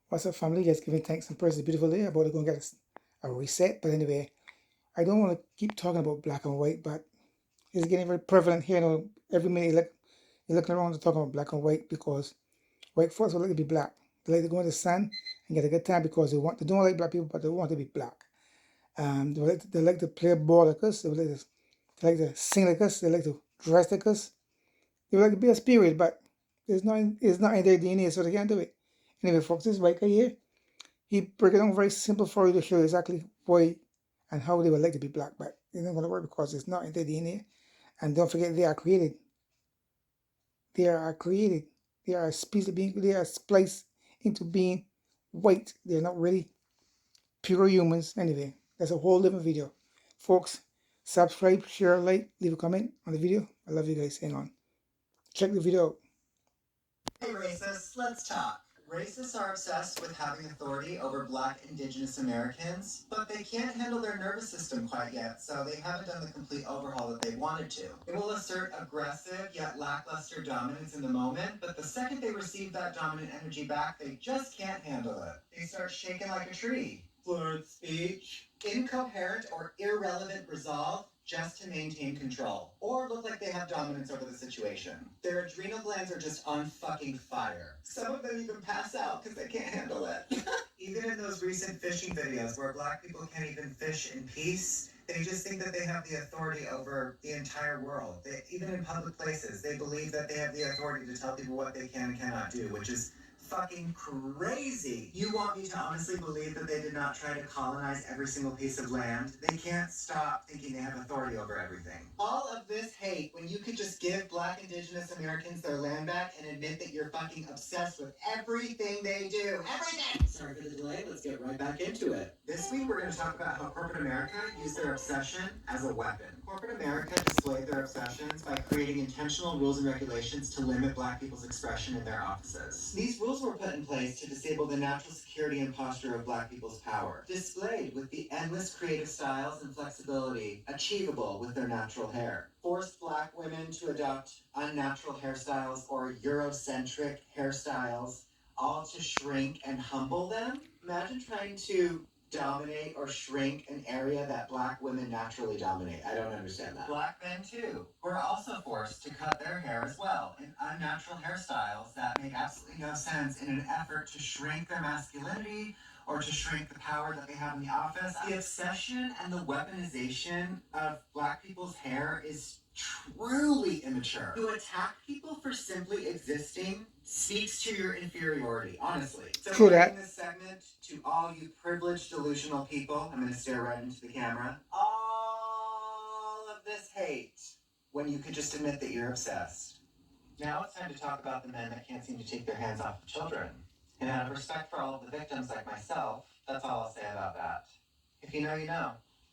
What's up, family? Just giving thanks and praise. It's a beautiful day. About to go and get a reset. But anyway, I don't want to keep talking about black and white, but it's getting very prevalent here. Every minute you're looking around to talk about black and white because white folks would like to be black. They like to go in the sun and get a good time because they don't like black people, but they want to be black. They like to play ball like us. They like to sing like us. They like to dress like us. They would like to be a spirit, but it's not in their DNA, so they can't do it. Anyway, folks, this white guy here. He break it down very simple for you to show exactly why and how they would like to be black, but it's not going to work because it's not in their DNA. And don't forget, they are created. They are created. They are a species being. They are spliced into being white. They're not really pure humans. Anyway, that's a whole different video, folks. Subscribe, share, like, leave a comment on the video. I love you guys. Hang on. Check the video out. Hey racists, let's talk. Racists are obsessed with having authority over Black Indigenous Americans, but they can't handle their nervous system quite yet, so they haven't done the complete overhaul that they wanted to. They will assert aggressive yet lackluster dominance in the moment, but the second they receive that dominant energy back, they just can't handle it. They start shaking like a tree. Fluent speech, incoherent or irrelevant resolve, just to maintain control, or look like they have dominance over the situation. Their adrenal glands are just on fucking fire. Some of them even pass out because they can't handle it. Even in those recent fishing videos where Black people can't even fish in peace, they just think that they have the authority over the entire world. Even in public places, they believe that they have the authority to tell people what they can and cannot do, which is fucking crazy. You want me to honestly believe that they did not try to colonize every single piece of land? They can't stop thinking they have authority over everything. All of this hate when you could just give Black Indigenous Americans their land back and admit that you're fucking obsessed with everything they do. Everything! Sorry for the delay, let's get right back into it. This week we're going to talk about how corporate America used their obsession as a weapon. Corporate America displayed their obsessions by creating intentional rules and regulations to limit Black people's expression in their offices. These rules were put in place to disable the natural security and posture of Black people's power, displayed with the endless creative styles and flexibility achievable with their natural hair. Forced Black women to adopt unnatural hairstyles or Eurocentric hairstyles, all to shrink and humble them. Imagine trying to dominate or shrink an area that Black women naturally dominate. I don't understand that. Black men, too, were also forced to cut their hair as well in unnatural hairstyles that make absolutely no sense in an effort to shrink their masculinity or to shrink the power that they have in the office. The obsession and the weaponization of Black people's hair is truly immature. To attack people for simply existing speaks to your inferiority, honestly. So True that. in this segment, to all you privileged, delusional people, I'm going to stare right into the camera. All of this hate when you could just admit that you're obsessed. Now it's time to talk about the men that can't seem to take their hands off the children. And out of respect for all of the victims like myself, that's all I'll say about that. If you know, you know.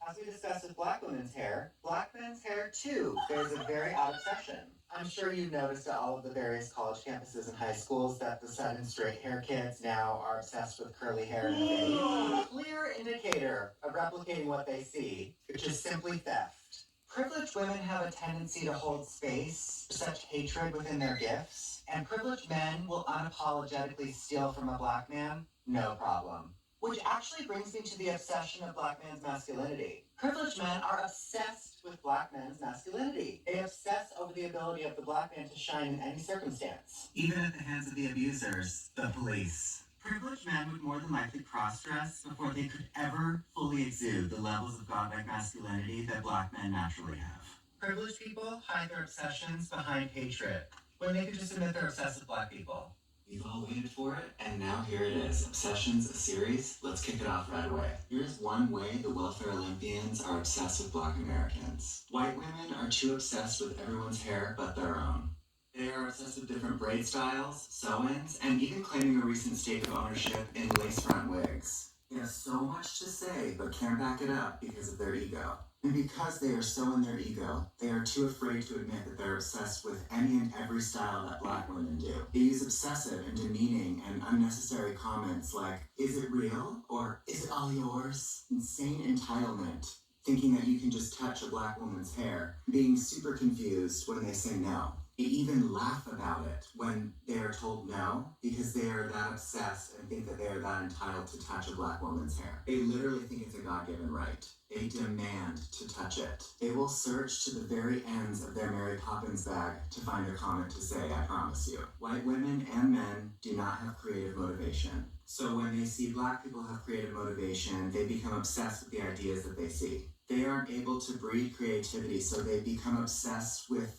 As we discussed with Black women's hair, Black men's hair too bears a very odd obsession. I'm sure you've noticed at all of the various college campuses and high schools that the sudden straight hair kids now are obsessed with curly hair and a fade. A clear indicator of replicating what they see, which is simply theft. Privileged women have a tendency to hold space for such hatred within their gifts, and privileged men will unapologetically steal from a Black man, no problem. Which actually brings me to the obsession of Black man's masculinity. Privileged men are obsessed with Black men's masculinity. They obsess over the ability of the Black man to shine in any circumstance. Even at the hands of the abusers, the police. Privileged men would more than likely cross-dress before they could ever fully exude the levels of godlike masculinity that Black men naturally have. Privileged people hide their obsessions behind hatred, when they could just admit they're obsessed with Black people. You've all waited for it, and now here it is. Obsessions, a series. Let's kick it off right away. Here's one way the welfare Olympians are obsessed with Black Americans. White women are too obsessed with everyone's hair but their own. They are obsessed with different braid styles, sew-ins, and even claiming a recent stake of ownership in lace-front wigs. They have so much to say, but can't back it up because of their ego. And because they are so in their ego, they are too afraid to admit that they're obsessed with any and every style that Black women do. They use obsessive and demeaning and unnecessary comments like, "Is it real?" or "Is it all yours?" Insane entitlement, thinking that you can just touch a Black woman's hair, being super confused when they say no. They even laugh about it when they are told no because they are that obsessed and think that they are that entitled to touch a black woman's hair. They literally think it's a God-given right. They demand to touch it. They will search to the very ends of their Mary Poppins bag to find a comment to say, I promise you. White women and men do not have creative motivation. So when they see black people have creative motivation, they become obsessed with the ideas that they see. They aren't able to breed creativity, so they become obsessed with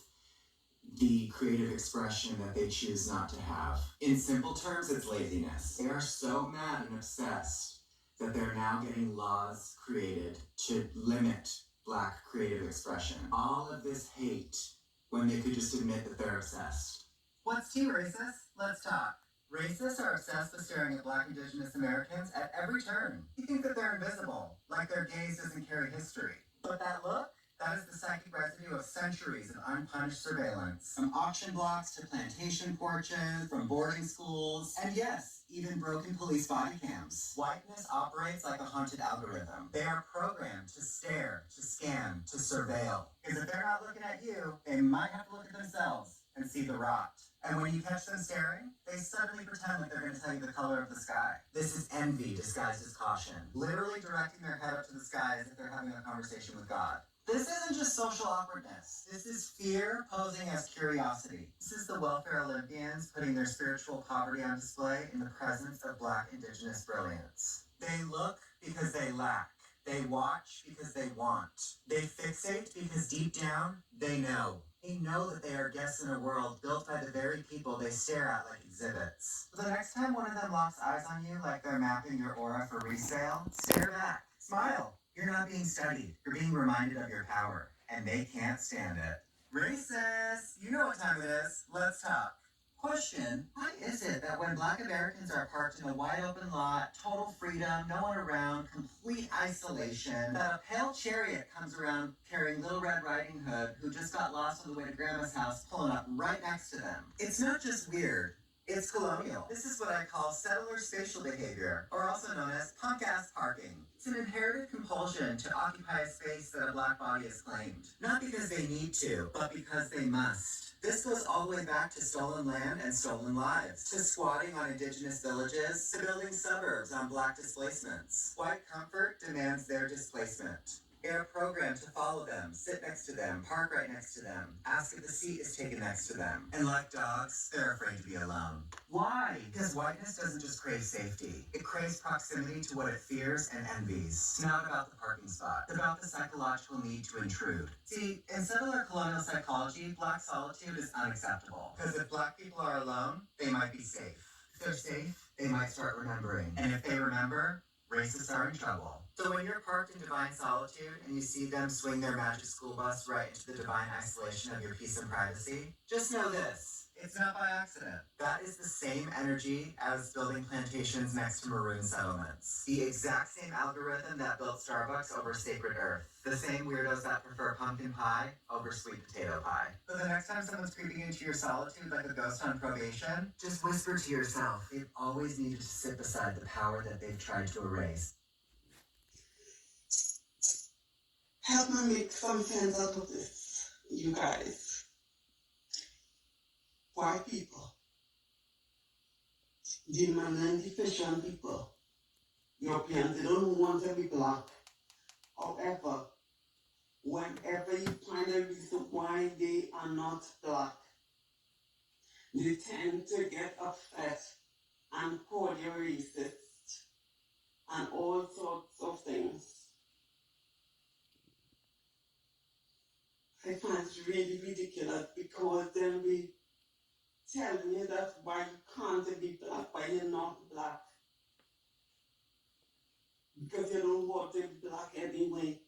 the creative expression that they choose not to have. In simple terms, it's laziness. They are so mad and obsessed that they're now getting laws created to limit black creative expression. All of this hate when they could just admit that they're obsessed. What's tea, racist? Let's talk. Racists are obsessed with staring at black indigenous Americans at every turn. You think that they're invisible, like their gaze doesn't carry history. But that look? That is the psychic residue of centuries of unpunished surveillance. From auction blocks to plantation porches, from boarding schools, and yes, even broken police body cams. Whiteness operates like a haunted algorithm. They are programmed to stare, to scan, to surveil. Because if they're not looking at you, they might have to look at themselves and see the rot. And when you catch them staring, they suddenly pretend like they're going to tell you the color of the sky. This is envy disguised as caution, literally directing their head up to the sky as if they're having a conversation with God. This isn't just social awkwardness. This is fear posing as curiosity. This is the welfare Olympians putting their spiritual poverty on display in the presence of black indigenous brilliance. They look because they lack. They watch because they want. They fixate because deep down, they know. They know that they are guests in a world built by the very people they stare at like exhibits. So the next time one of them locks eyes on you like they're mapping your aura for resale, stare back. Smile. You're not being studied. You're being reminded of your power. And they can't stand it. Racist! You know what time it is. Let's talk. Question, why is it that when black Americans are parked in a wide open lot, total freedom, no one around, complete isolation, that a pale chariot comes around carrying Little Red Riding Hood, who just got lost on the way to Grandma's house, pulling up right next to them? It's not just weird. It's colonial. This is what I call settler spatial behavior, or also known as punk-ass parking. It's an inherited compulsion to occupy a space that a black body has claimed. Not because they need to, but because they must. This goes all the way back to stolen land and stolen lives, to squatting on indigenous villages, to building suburbs on black displacements. White comfort demands their displacement. They are programmed to follow them, sit next to them, park right next to them, ask if the seat is taken next to them. And like dogs, they're afraid to be alone. Why? Because whiteness doesn't just crave safety. It craves proximity to what it fears and envies. It's not about the parking spot. It's about the psychological need to intrude. See, in settler colonial psychology, black solitude is unacceptable. Because if black people are alone, they might be safe. If they're safe, they might start remembering. And if they remember, racists are in trouble. So when you're parked in divine solitude and you see them swing their magic school bus right into the divine isolation of your peace and privacy, just know this. It's not by accident. That is the same energy as building plantations next to maroon settlements. The exact same algorithm that built Starbucks over sacred earth. The same weirdos that prefer pumpkin pie over sweet potato pie. So the next time someone's creeping into your solitude like a ghost on probation, just whisper to yourself, they've always needed to sit beside the power that they've tried to erase. Help me make some sense out of this, you guys. White people, demanding deficient people, Europeans, they don't want to be black. However, whenever you find a reason why they are not black, they tend to get upset and call you racist and all sorts of things. I find it really ridiculous because then we tell me that why you can't be black, why you're not black. Because you don't want to be black anyway.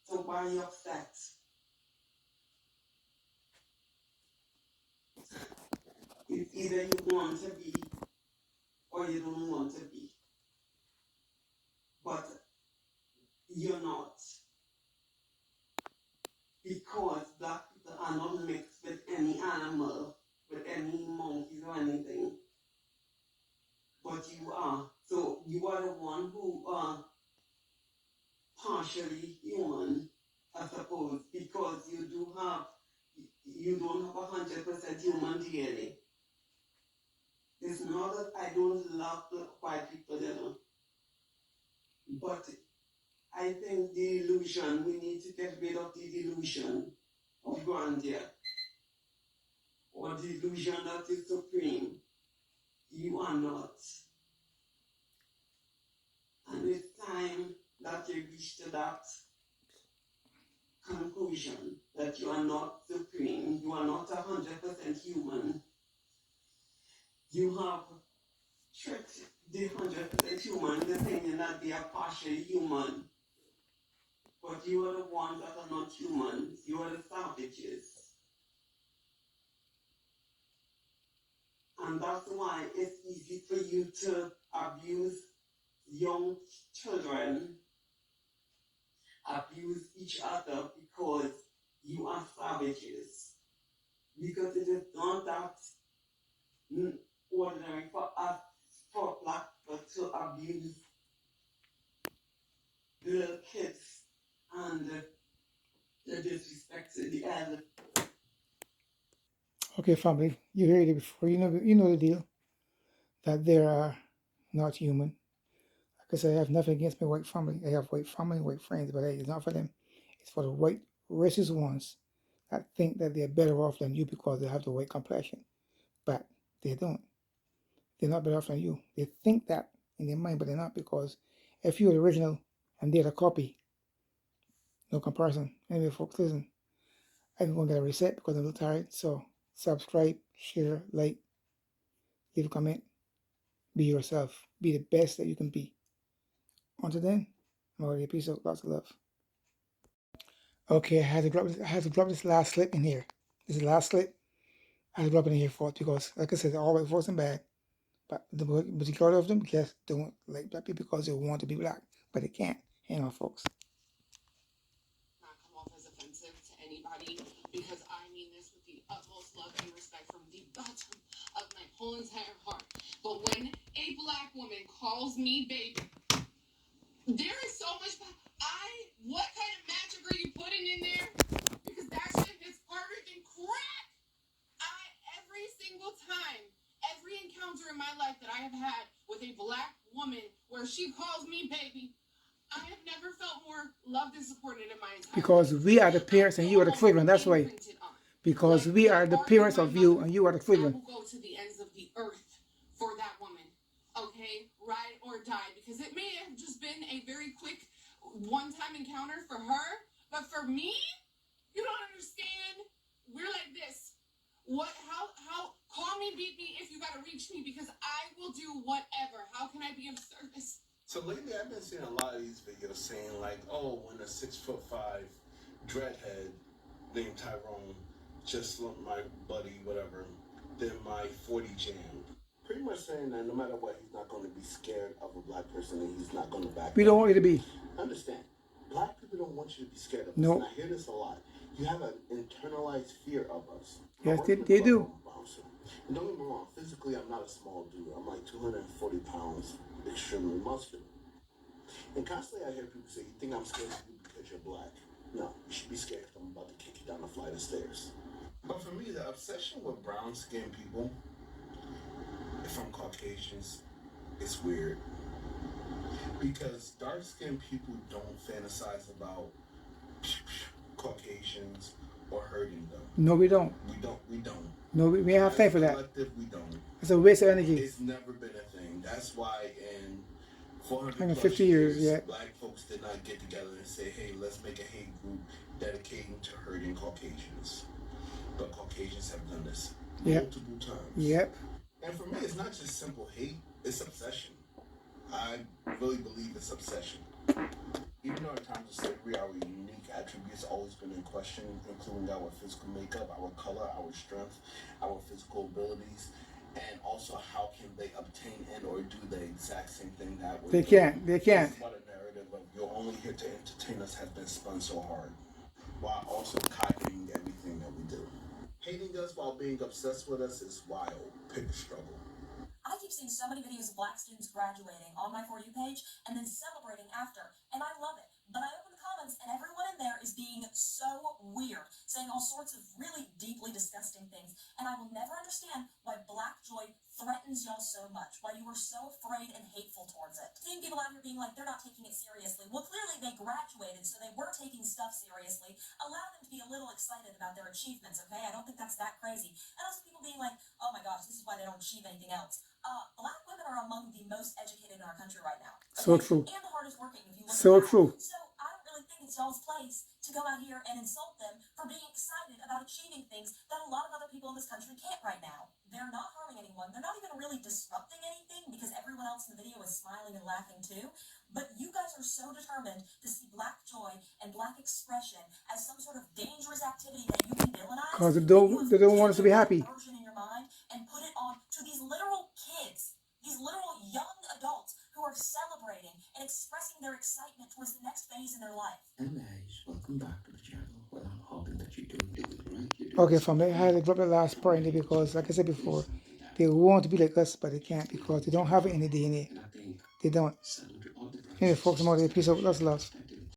So why are you upset? It's either you want to be or you don't want to be. But you're not. Because black people are not mixed with any animal, with any monkeys or anything. But you are. So you are the one who are partially human, I suppose, because you do have you don't have 100% human DNA. It's not that I don't love white people, you know, but I think the illusion, we need to get rid of the delusion of grandeur or the illusion that is supreme. You are not. And it's time that you reach to that conclusion that you are not supreme, you are not 100% human. You have tricked the 100% human into thinking that they are partially human. But you are the ones that are not human. You are the savages. And that's why it's easy for you to abuse young children, abuse each other because you are savages. Because it is not that ordinary for us, for black people to abuse little kids and the disrespect to the elder. Okay, family, you heard it before. You know the deal. That they are not human. Like I said, I have nothing against my white family. I have white family, white friends, but hey, it's not for them. It's for the white racist ones that think that they're better off than you because they have the white complexion. But they don't. They're not better off than you. They think that in their mind, but they're not, because if you're the original and they're the copy, no comparison. Anyway, folks, listen, I'm going to get a reset because I'm a little tired. So subscribe, share, like, leave a comment. Be yourself. Be the best that you can be. Until then, I'm already a piece of lots of love. Okay, I had to drop this last slip in here. This is the last slip. I had to drop it in here for it because, like I said, all white folks are bad. But the majority of them just don't like black people because they want to be black, but they can't. Hang on, folks. Not come off as offensive to anybody, because I mean this with the utmost love and respect from the bottom of my whole entire heart. But when a black woman calls me baby, there is so much. What kind of magic are you putting in there? Because that shit is harder than crack. Every single time, every encounter in my life that I have had with a black woman where she calls me baby, I have never felt more loved and supported in my entire life. Because we are the parents and you are the children. That's why. Because we are the parents of you and you are the children. I will go to the ends of the earth for that woman. Okay? Ride or die. Because it may have just been a very quick one-time encounter for her. But for me, you don't understand. We're like this. How call me, beat me if you gotta reach me, because I will do whatever. How can I be of service? So lately, I've been seeing a lot of these videos saying like, "Oh, when a 6'5" dreadhead named Tyrone just slumped my buddy, whatever, then my 40 jammed." Pretty much saying that no matter what, he's not going to be scared of a black person, and he's not going to back. We don't want you to be. Understand? Black people don't want you to be scared of us. No. And I hear this a lot. You have an internalized fear of us. Yes, they do. And don't get me wrong, physically I'm not a small dude. I'm like 240 pounds, extremely muscular. And constantly I hear people say, "You think I'm scared of you because you're black?" No, you should be scared because I'm about to kick you down a flight of stairs. But for me, the obsession with brown-skinned people, if I'm Caucasians, it's weird. Because dark-skinned people don't fantasize about Caucasians or hurting them. No, we don't. We don't. No, we don't have time for that. Collective, we don't. It's a waste of energy. It's never been a thing. That's why in 150 years, yeah. Black folks did not get together and say, "Hey, let's make a hate group dedicating to hurting Caucasians." But Caucasians have done this multiple times. Yep. And for me, it's not just simple hate, it's obsession. I really believe it's obsession. Even though in times of slavery, our unique attributes always been in question, including our physical makeup, our color, our strength, our physical abilities, and also how can they obtain and or do the exact same thing that way. They can't. They can't. This is what a narrative of "you're only here to entertain us" has been spun so hard, while also copying everything that we do. Hating us while being obsessed with us is wild. Pick a struggle. I keep seeing so many videos of black students graduating on my For You page and then celebrating after, and I love it. But I open the comments once, and everyone in there is being so weird, saying all sorts of really deeply disgusting things. And I will never understand why Black Joy threatens y'all so much, why you are so afraid and hateful towards it. Seeing people out here being like, they're not taking it seriously. Well, clearly they graduated, so they were taking stuff seriously. Allow them to be a little excited about their achievements, okay? I don't think that's that crazy. And also people being like, oh my gosh, this is why they don't achieve anything else. Black women are among the most educated in our country right now. So Okay? true. And the hardest working, if you look So at that. true. So I don't really think it's y'all's place to go out here and insult them for being excited about achieving things that a lot of other people in this country can't right now. They're not harming anyone. They're not even really disrupting anything because everyone else in the video is smiling and laughing too. But you guys are so determined to see Black joy and Black expression as some sort of dangerous activity that you can villainize. Because they that you don't, have they don't want us to be taken happy. that version in your mind and put it on to these literal kids, these literal young adults who are celebrating and expressing their excitement towards the next phase in their life. Hello guys, welcome back to the channel. Well, I'm hoping that you're doing right. You're doing Okay, family, I had to drop the last part in there because, like I said before, they want to be like us, but they can't because they don't have it in the DNA. and I think They don't. salute to all the brothers Anyway, and folks, I'm out of here. Peace out. Lots of love. sisters.